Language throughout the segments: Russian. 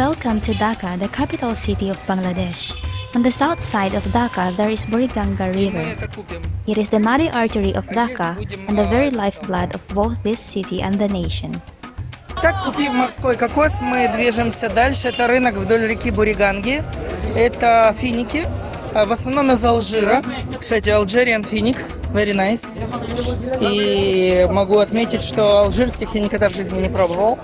Welcome to Dhaka, the capital city of Bangladesh. On the south side of Dhaka, there is Buriganga River. It is the muddy artery of Dhaka and the very lifeblood of both this city and the nation. Так, купив морской кокос, мы движемся дальше. Это рынок вдоль реки Буриганги. Это финики, в основном из Алжира. Кстати, Algerian Phoenix, very nice. И могу отметить, что алжирских я никогда в жизни не пробовал.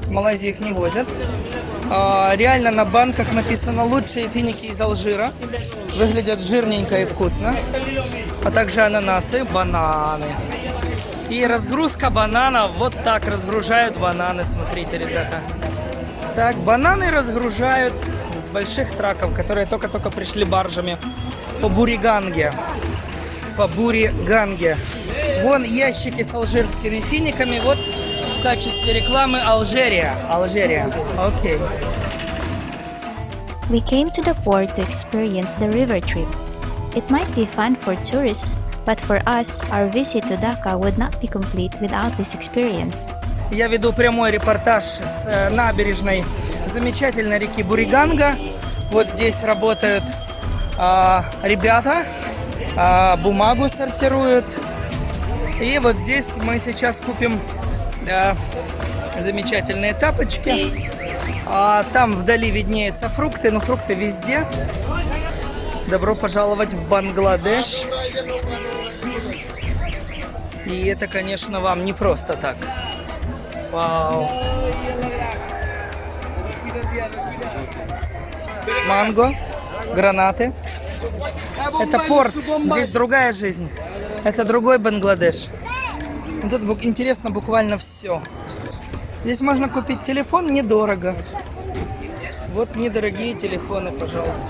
В Малайзии их не возят. Реально на банках написано «Лучшие финики из Алжира». Выглядят жирненько и вкусно. А также ананасы, бананы. И разгрузка бананов. Вот так разгружают бананы, смотрите, ребята. Так, бананы разгружают с больших траков, которые только-только пришли баржами по Буриганге. По Буриганге. Вон ящики с алжирскими финиками. Вот в качестве рекламы Алжирия. Алжирия. Окей. We came to the port to experience the river trip. It might be fun for tourists, but for us, our visit to Dhaka would not be complete without this experience. Я веду прямой репортаж с набережной замечательной реки Буриганга. Вот здесь работают ребята, бумагу сортируют. И вот здесь мы сейчас купим замечательные тапочки. Там вдали виднеются фрукты, но фрукты везде. Добро пожаловать в Бангладеш. И это, конечно, вам не просто так. Вау. Манго, гранаты. Это порт. Здесь другая жизнь. Это другой Бангладеш. Тут интересно буквально все. Здесь можно купить телефон недорого. Вот недорогие телефоны, пожалуйста.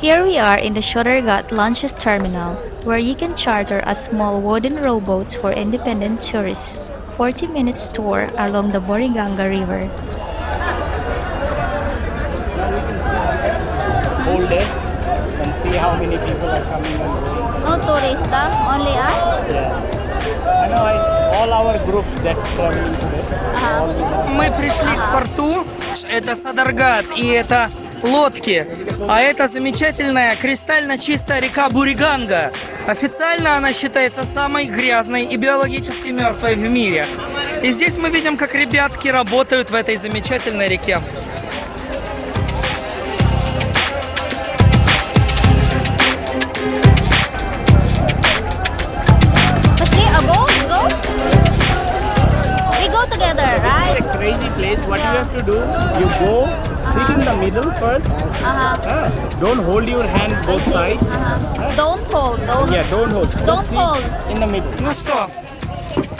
Here we are in the Shodargat Launches Terminal, where you can charter a small wooden rowboats for independent tourists. 40 minutes tour along the Buriganga River. Whole day and see how many people are coming and going. No tourist, only us? Yeah. I know all our groups that traveling today. Мы пришли к порту. Это Садаргат и это лодки. А это замечательная кристально чистая река Буриганга. Официально она считается самой грязной и биологически мертвой в мире. И здесь мы видим, как ребятки работают в этой замечательной реке. Pasti, go? We go together, right? It's a crazy place. What you have to do, you go, sit in the middle first. Don't hold your hand both sides. Don't hold, Yeah, don't hold. Just Don't sit hold. in the middle. Ну что,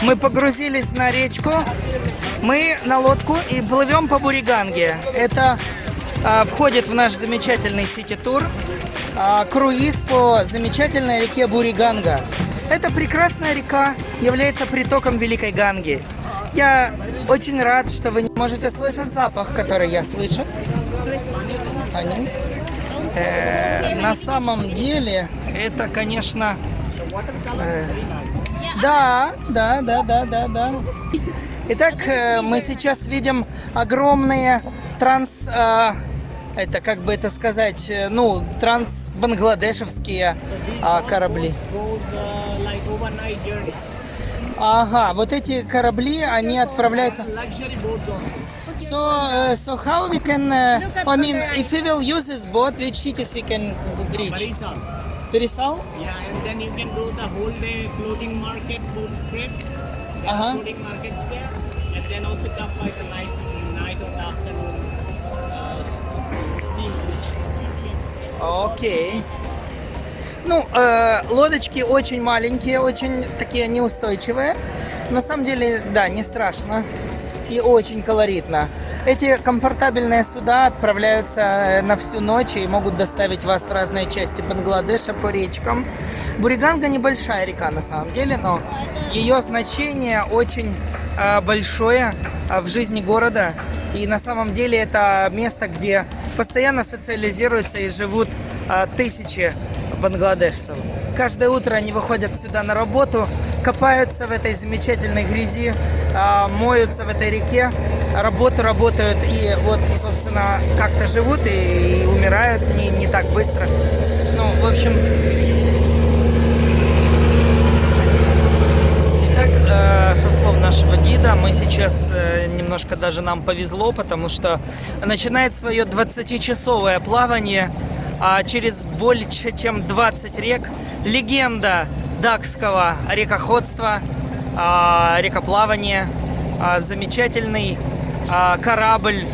мы погрузились на речку, мы на лодку и плывем по Буриганге. Это входит в наш замечательный сити-тур, круиз по замечательной реке Буриганга. Эта прекрасная река является притоком Великой Ганги. Я очень рад, что вы не можете слышать запах, который я слышу. Они. На самом деле, это, конечно... Да. Итак, мы сейчас видим огромные это, как бы это сказать, трансбангладешевские корабли. Like overnight journeys. Ага, вот эти корабли, они отправляются... Luxury boats also. So how we can... I mean, if we will use this boat, which cities we can reach? Barisal. Perisal? Yeah, and then you can do the whole day floating market boat trip. There Uh-huh. are floating markets there, and then also come by the night or the afternoon steam. Окей. Ну, лодочки очень маленькие, очень такие неустойчивые. На самом деле, да, не страшно и очень колоритно. Эти комфортабельные суда отправляются на всю ночь и могут доставить вас в разные части Бангладеша по речкам. Буриганга небольшая река на самом деле, но ее значение очень большое в жизни города. И на самом деле это место, где постоянно социализируются и живут тысячи бангладешцев. Каждое утро они выходят сюда на работу, копаются в этой замечательной грязи, моются в этой реке, работают и вот, собственно, как-то живут и умирают не так быстро. Ну, в общем... Итак, со слов нашего гида, мы сейчас немножко даже нам повезло, потому что начинает свое 20-часовое плавание через больше чем 20 рек. Легенда дакского рекоходства, рекоплавания, замечательный корабль,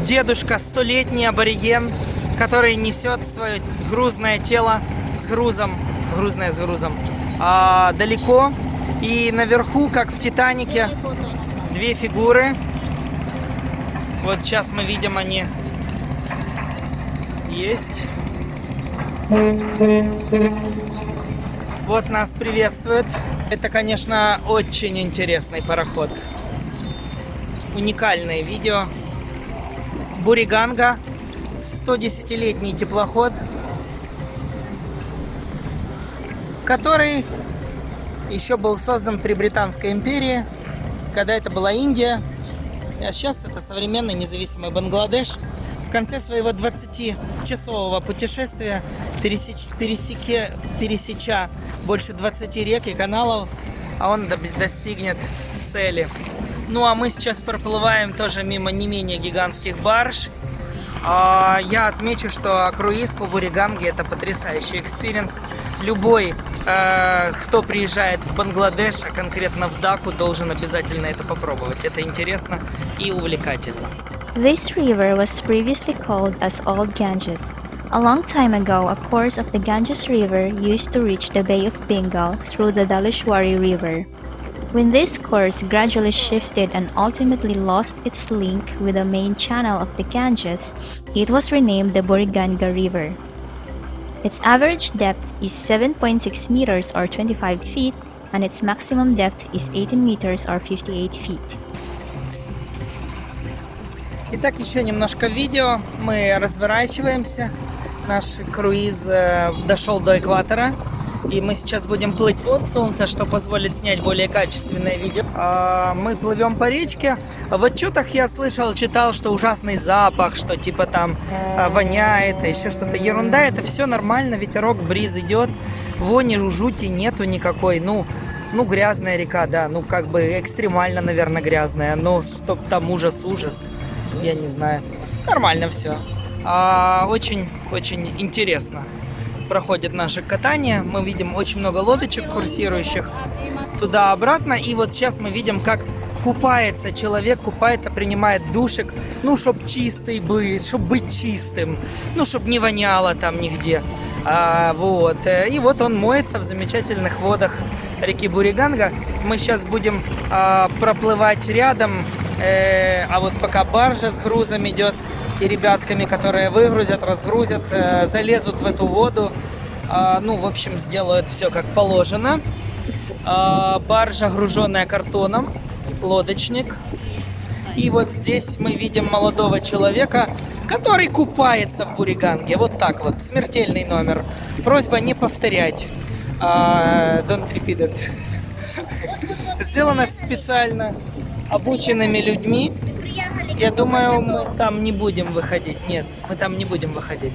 дедушка, 100-летний абориген, который несет свое грузное тело с грузом, грузное с грузом, далеко. И наверху, как в Титанике, две фигуры. Вот сейчас мы видим, они есть. Вот нас приветствует. Это, конечно, очень интересный пароход. Уникальное видео. Буриганга, 110-летний теплоход, который еще был создан при Британской империи, когда это была Индия, а сейчас это современный независимый Бангладеш. В конце своего 20-часового путешествия, пересеча больше 20 рек и каналов, он достигнет цели. Ну а мы сейчас проплываем тоже мимо не менее гигантских барж. Я отмечу, что круиз по Буриганге — это потрясающий экспириенс. Любой, кто приезжает в Бангладеш, а конкретно в Даку, должен обязательно это попробовать. Это интересно и увлекательно. This river was previously called as Old Ganges. A long time ago, a course of the Ganges River used to reach the Bay of Bengal through the Dhaleshwari River. When this course gradually shifted and ultimately lost its link with the main channel of the Ganges, it was renamed the Buriganga River. Its average depth is 7.6 meters or 25 feet, and its maximum depth is 18 meters or 58 feet. Итак, еще немножко видео. Мы разворачиваемся. Наш круиз дошел до экватора. И мы сейчас будем плыть от солнца, что позволит снять более качественное видео. Мы плывем по речке. В отчетах я слышал, читал, что ужасный запах, что типа там воняет, еще что-то. Ерунда, это все нормально, ветерок, бриз идет. Вони, жути нету никакой. Ну, грязная река, да, ну как бы экстремально, наверное, грязная. Но чтоб там ужас, я не знаю. Нормально все. Очень интересно проходит наше катание. Мы видим очень много лодочек курсирующих туда-обратно. И вот сейчас мы видим, как купается человек, принимает душик, ну, чтоб чистый быть, чтоб быть чистым, ну, чтоб не воняло там нигде. Вот. И вот он моется в замечательных водах реки Буриганга. Мы сейчас будем проплывать рядом, а вот пока баржа с грузом идет, и ребятками, которые выгрузят, разгрузят, залезут в эту воду, ну, в общем, сделают все как положено. Баржа, груженная картоном, лодочник. И вот здесь мы видим молодого человека, который купается в Буриганге. Вот так вот, смертельный номер. Просьба не повторять. Don't repeat it. Сделано специально обученными людьми. Я думаю, мы там не будем выходить. Нет, мы там не будем выходить.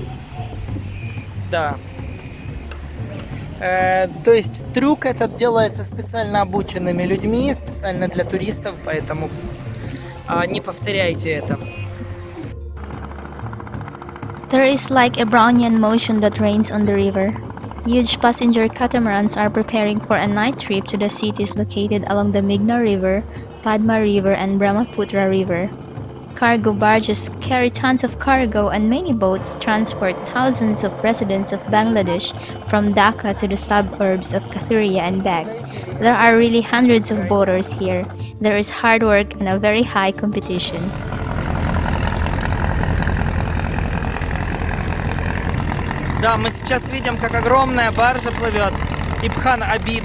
Да. То есть трюк этот делается специально обученными людьми, специально для туристов, поэтому не повторяйте это. There is like a Brownian motion that reigns on the river. Huge passenger catamarans are preparing for a night trip to the cities located along the Meghna River, Padma River, and Brahmaputra River. Cargo barges carry tons of cargo, and many boats transport thousands of residents of Bangladesh from Dhaka to the suburbs of Kathuria and Bag. There are really hundreds of boaters here. There is hard work and a very high competition. Да, мы сейчас видим, как огромная баржа плывет. Ибхан Абид,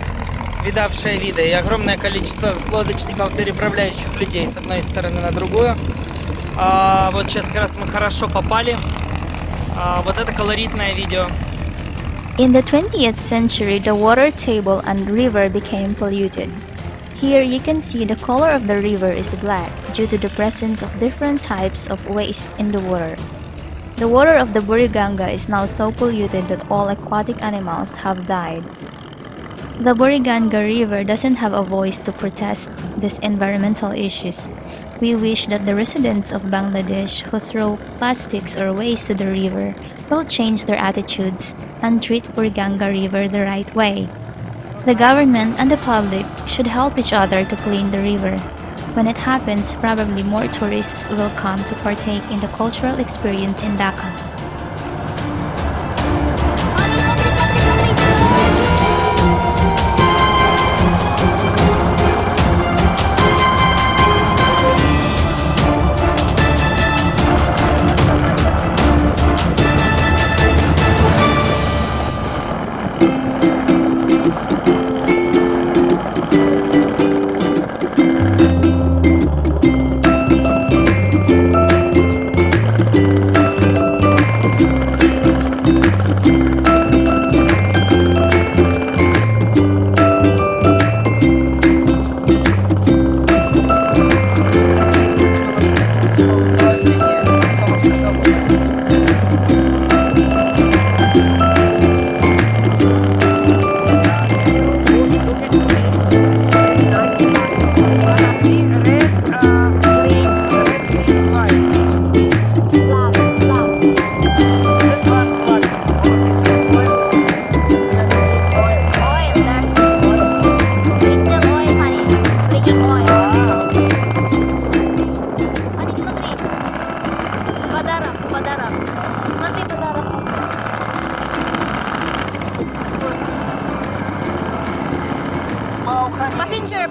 видавшая виды, и огромное количество лодочников, переправляющих людей с одной стороны на другую. Вот сейчас как раз мы хорошо попали. Вот это колоритное видео. In the 20th century, the water table and river became polluted. Here you can see the color of the river is black due to the presence of different types of waste in the water. The water of the Buriganga is now so polluted that all aquatic animals have died. The Buriganga River doesn't have a voice to protest these environmental issues. We wish that the residents of Bangladesh who throw plastics or waste to the river will change their attitudes and treat Buriganga River the right way. The government and the public should help each other to clean the river. When it happens, probably more tourists will come to partake in the cultural experience in Dhaka.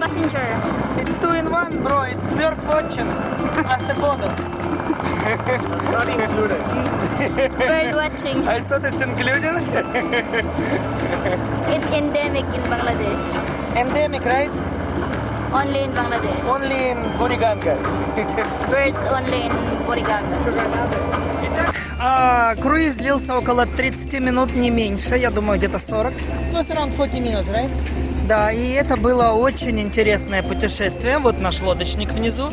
Passenger. It's 2 in 1, bro. It's bird watching as a bonus. Not included. Bird watching. I thought it's included. It's endemic in Bangladesh. Endemic, right? Only in Bangladesh. Only in Buriganga. Birds only in Buriganga. Круиз длился около 30 минут, не меньше. Я думаю, где-то 40. It was around 40 minutes, right? Да, и это было очень интересное путешествие. Вот наш лодочник внизу.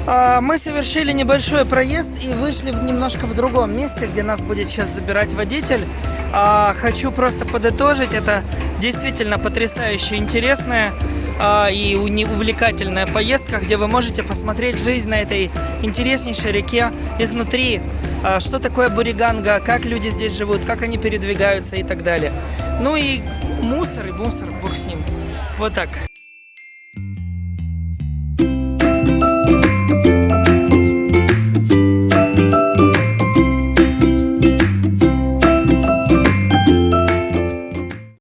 Мы совершили небольшой проезд и вышли немножко в другом месте, где нас будет сейчас забирать водитель. Хочу просто подытожить, это действительно потрясающе интересная и увлекательная поездка, где вы можете посмотреть жизнь на этой интереснейшей реке изнутри. Что такое Буриганга, как люди здесь живут, как они передвигаются и так далее. Ну и мусор, бог с ним. Вот так.